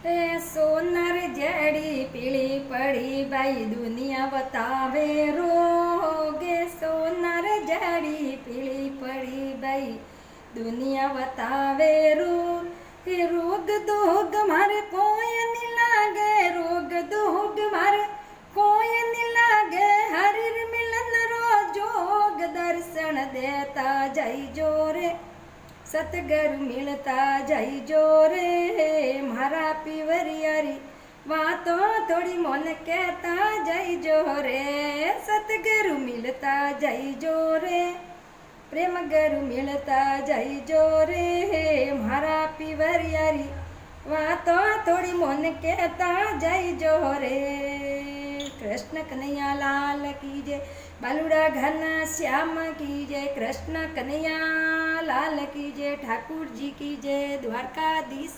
એ સોનર જડી પીળી પડી બાઈ દુનિયા બતાવે રોગે સોનર જડી પીળી પડી બાઈ દુનિયા બતાવે રોગ દોગ મારે કોઈ ની લાગે રોગ દોગ મારે કોઈ ની લાગે હરિર મિલન રો જોગ દર્શન દેતા જઈ જોરે સતગરુ મિલતા જઈ જોરે મારા પીવરિયારી વાતો થોડી મન કહેતા જઈ જોરે સતગરુ મિલતા જઈ જોરે પ્રેમ ગરુ મિલતા જઈ જોરે મારા પીવરિયારી વાતો થોડી મન કહેતા જઈ જોરે કૃષ્ણ કનૈયા લાલ કી જય બાલુડા ઘન શ્યામ કી જય કૃષ્ણ કનૈયા લાલ કી જય ઠાकुर जी की जय द्वारकाधीश